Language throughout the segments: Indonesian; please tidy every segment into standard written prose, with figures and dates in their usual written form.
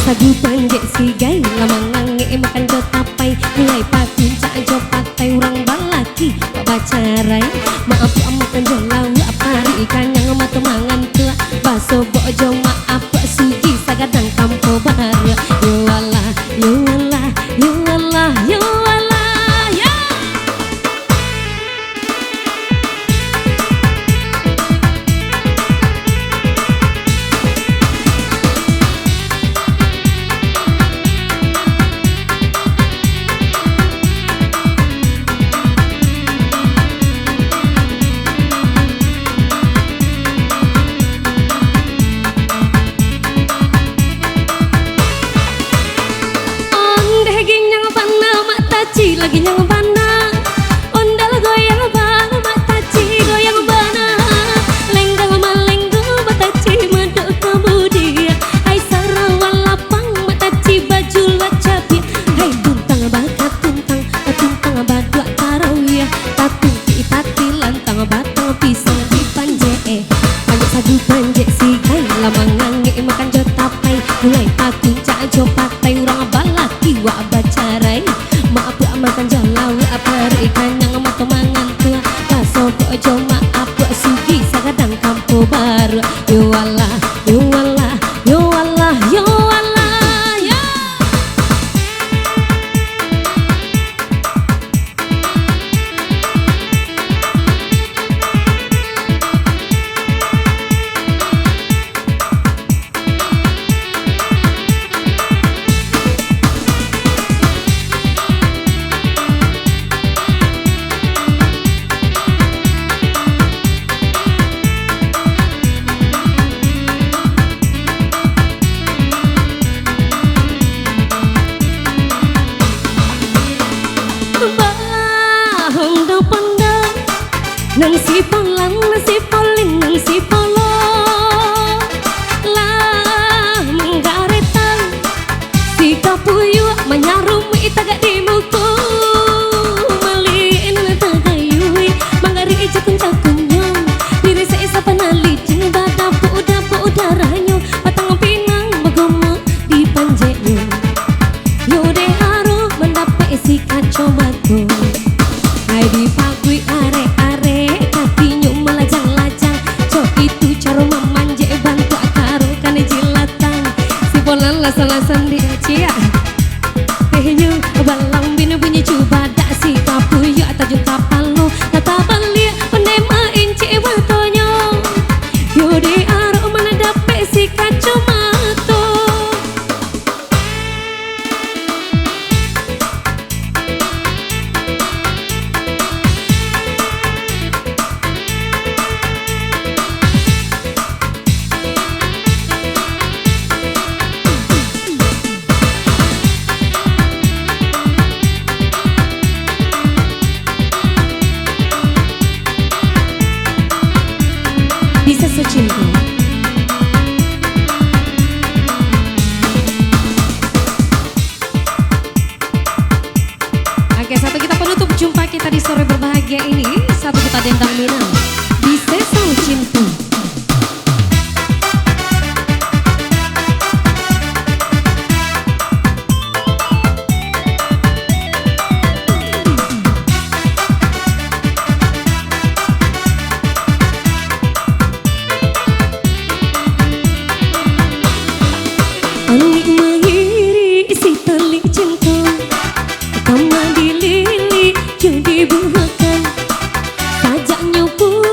sagu panjek sigai lamangan nge makan jo tapai nilai pakuncak jo patai urang balaki bacarai maaf amakan jo lawu apari ikan yang mata mangan tua baso bojo maaf sugi sagadang kampo baru yo Allah yo Allah yo Allah yo Allah ya lagi yang bana ondal goyang bana mataci goyang bana lenggang malenggo mataci madok kebudi ai sarawal lapang mataci baju lacapi hai tuntang bakat tuntang badua tarawih tatung tati lantang batang pisang di panje panjek sadu panjek sigai lamangan nge makan jo tapai mulai tatung cak jo patai urang balaki wa bacarai maaf makan jalau apa ikan yang mata mangan tua baso bojo maaf sugi sagadang kampo baru yo Allah yo Allah yo Allah yo Allah ya nang si polang nang si polin nang si polo lah menggaretan si kapuyu menyarumi tagak di muku maliin tagayui mangari cakun cakunyong diri seisa panali jeng dapu udaranya patang pinang bagomo di panjeknya yode haru mendapat si kacau batu hai di pagui are lasan di cia tehnya balang bina bunyi cuba dak si kapu ya tajun kapalo tata bali pandai main cik watonyo yo de aro mana dapat si kacau mato bisa secinta. Oke, satu kita penutup jumpa kita di sore berbahagia ini. Satu kita dendang Minang bisa secinta. Anik mahiri si tali cinta Kama dilili jadi buhakan Sajaknya pun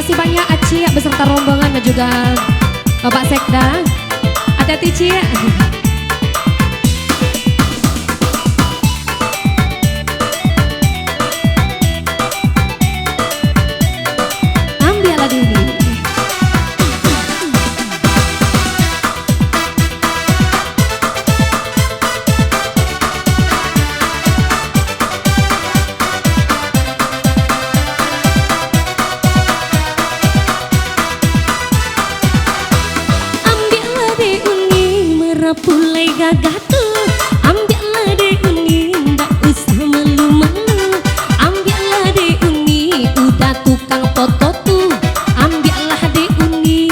kasih banyak Aci beserta rombongan dan juga Bapak Sekda. Hati-hati Ci. Ambil lagi ini. Pulai gagah tuh, ambillah deh uni, ndak usah malu-malu. Ambillah deh uni, udah tukang foto tuh. Ambillah deh uni,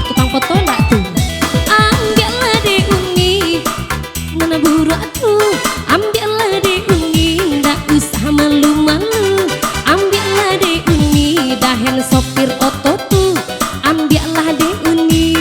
tukang foto ndak tuh. Ambillah deh uni, mana buruk tuh. Ambillah deh uni, ndak usah malu-malu. Ambillah deh uni, dahen sopir oto tuh. Ambillah deh uni.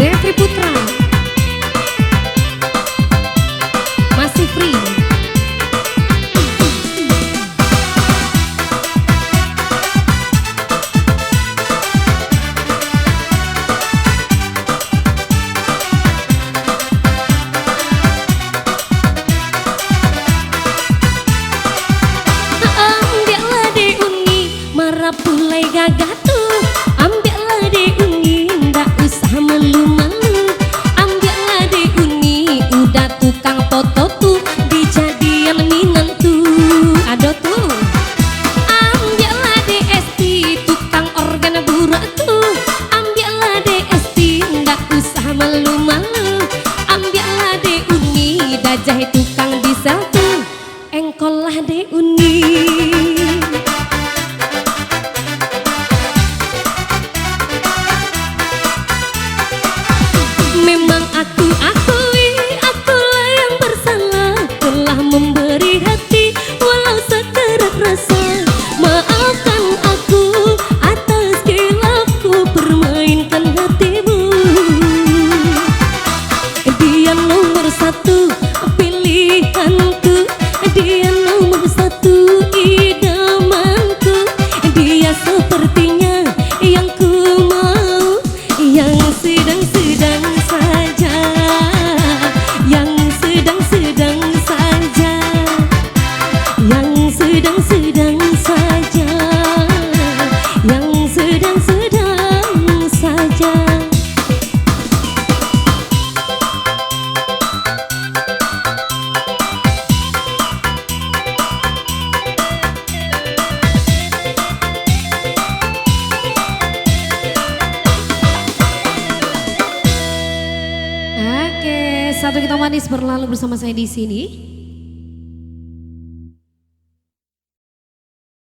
Devri Putra masih free. Ambillah deh uni, marah pulai gagah tuh. Ambillah deh uni, ndak usah malu-malu. Ambillah deh uni, udah tukang foto tuh, dijadian minantu. Aduh tuh. Ambillah deh esti, tukang organ burak tuh. Ambillah deh esti, ndak usah malu-malu. Ambillah deh uni, dajah tukang diesel tuh. Engkol lah deh uni. Memang aku akui, akulah yang bersalah, telah memberi hati walau sekarat rasa. Maafkan aku atas khilafku, permainkan hatimu. Dia nomor satu pilihanku, dia nomor satu idamanku. Dia sepertinya yang ku mau, yang sedang-sedang saja, yang sedang-sedang saja, yang sedang-sedang saja, yang sedang-sedang saja. Oke, satu kita manis berlalu bersama saya di sini.